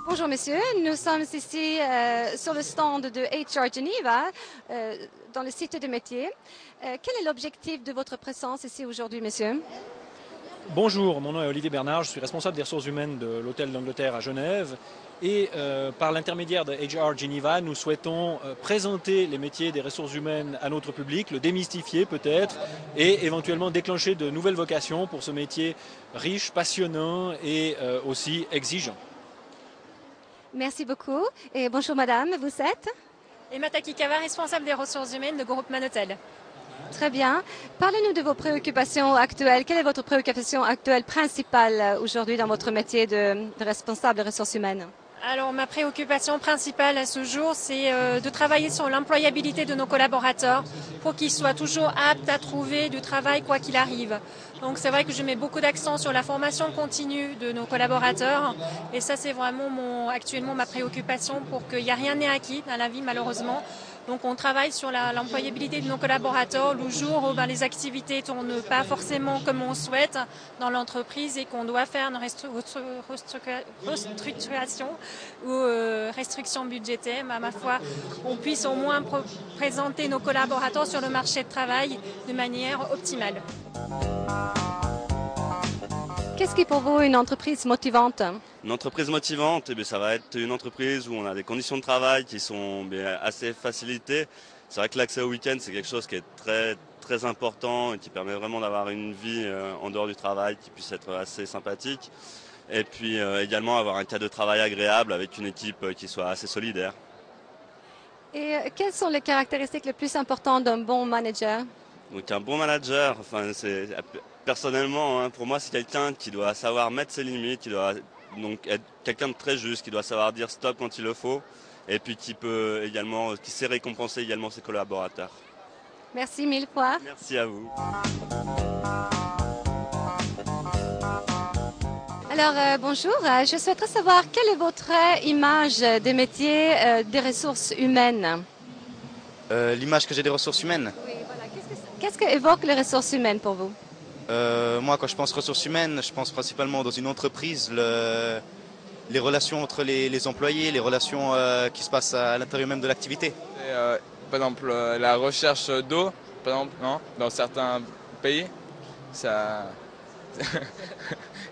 Bonjour messieurs, nous sommes ici sur le stand de HR Geneva, dans le site de métier. Quel est l'objectif de votre présence ici aujourd'hui, messieurs? Bonjour, mon nom est Olivier Bernard, je suis responsable des ressources humaines de l'Hôtel d'Angleterre à Genève et par l'intermédiaire de HR Geneva, nous souhaitons présenter les métiers des ressources humaines à notre public, le démystifier peut-être et éventuellement déclencher de nouvelles vocations pour ce métier riche, passionnant et aussi exigeant. Merci beaucoup et bonjour madame, vous êtes? Emma Takikawa, responsable des ressources humaines de groupe Manotel. Très bien. Parlez-nous de vos préoccupations actuelles. Quelle est votre préoccupation actuelle principale aujourd'hui dans votre métier de responsable des ressources humaines? Alors ma préoccupation principale à ce jour, c'est de travailler sur l'employabilité de nos collaborateurs pour qu'ils soient toujours aptes à trouver du travail quoi qu'il arrive. Donc c'est vrai que je mets beaucoup d'accent sur la formation continue de nos collaborateurs et ça c'est vraiment actuellement ma préoccupation pour qu'il n'y ait rien n'est acquis dans la vie malheureusement. Donc on travaille sur l'employabilité de nos collaborateurs le jour où les activités ne tournent pas forcément comme on souhaite dans l'entreprise et qu'on doit faire une restructuration ou restriction budgétaire. Ma foi, on puisse au moins présenter nos collaborateurs sur le marché de travail de manière optimale. Qu'est-ce qui est pour vous une entreprise motivante? Une entreprise motivante, ça va être une entreprise où on a des conditions de travail qui sont assez facilitées. C'est vrai que l'accès au week-end, c'est quelque chose qui est très, très important et qui permet vraiment d'avoir une vie en dehors du travail qui puisse être assez sympathique. Et puis également avoir un cadre de travail agréable avec une équipe qui soit assez solidaire. Et quelles sont les caractéristiques les plus importantes d'un bon manager? Donc un bon manager, personnellement, pour moi, c'est quelqu'un qui doit savoir mettre ses limites, qui doit donc être quelqu'un de très juste, qui doit savoir dire stop quand il le faut, et puis qui sait récompenser également ses collaborateurs. Merci mille fois. Merci à vous. Alors bonjour, je souhaiterais savoir quelle est votre image des métiers des ressources humaines? L'image que j'ai des ressources humaines? Oui, voilà. Qu'est-ce que évoquent les ressources humaines pour vous? Moi, quand je pense ressources humaines, je pense principalement dans une entreprise, les relations entre les employés, les relations qui se passent à l'intérieur même de l'activité. Par exemple, la recherche d'eau, par exemple, non, dans certains pays, ça,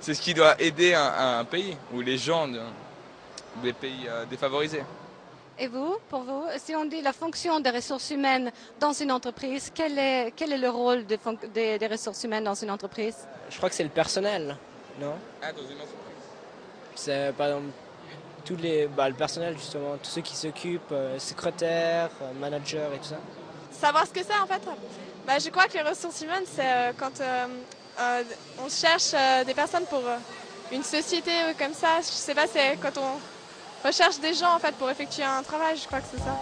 c'est ce qui doit aider un pays ou les gens des pays défavorisés. Et vous, pour vous, si on dit la fonction des ressources humaines dans une entreprise, quel est le rôle des ressources humaines dans une entreprise? Je crois que c'est le personnel, non? Ah, dans une entreprise. C'est par exemple le personnel justement, tous ceux qui s'occupent, secrétaires, managers et tout ça. Savoir ce que c'est en fait. Je crois que les ressources humaines, c'est quand on cherche des personnes pour une société comme ça. Je sais pas, c'est quand on recherche des gens en fait pour effectuer un travail, je crois que c'est ça.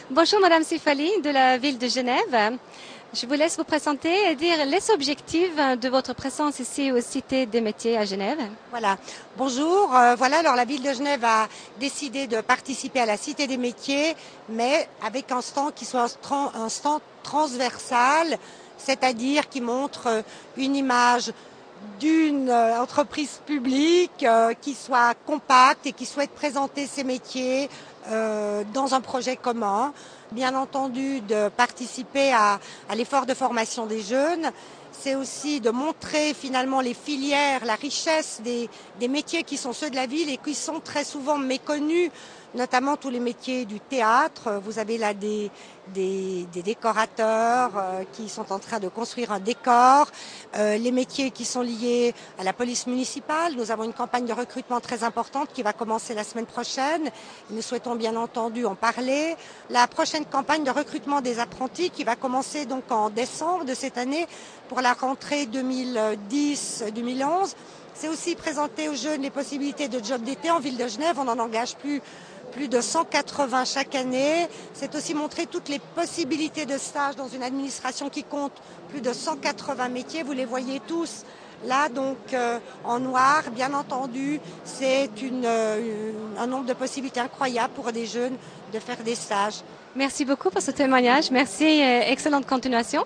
Bonjour Madame Sifali de la ville de Genève. Je vous laisse vous présenter et dire les objectifs de votre présence ici au Cité des métiers à Genève. Voilà. Bonjour. Alors la ville de Genève a décidé de participer à la Cité des métiers, mais avec un stand qui soit un stand transversal, c'est-à-dire qui montre une image d'une entreprise publique qui soit compacte et qui souhaite présenter ses métiers dans un projet commun. Bien entendu, de participer à l'effort de formation des jeunes. C'est aussi de montrer finalement les filières, la richesse des métiers qui sont ceux de la ville et qui sont très souvent méconnus, notamment tous les métiers du théâtre. Vous avez là des décorateurs qui sont en train de construire un décor, les métiers qui sont liés à la police municipale. Nous avons une campagne de recrutement très importante qui va commencer la semaine prochaine. Nous souhaitons bien entendu en parler. La prochaine campagne de recrutement des apprentis qui va commencer donc en décembre de cette année pour la rentrée 2010-2011. C'est aussi présenter aux jeunes les possibilités de job d'été en ville de Genève. On en engage plus plus de 180 chaque année. C'est aussi montrer toutes les possibilités de stage dans une administration qui compte plus de 180 métiers. Vous les voyez tous là, donc en noir, bien entendu. C'est un nombre de possibilités incroyables pour des jeunes de faire des stages. Merci beaucoup pour ce témoignage. Merci, excellente continuation.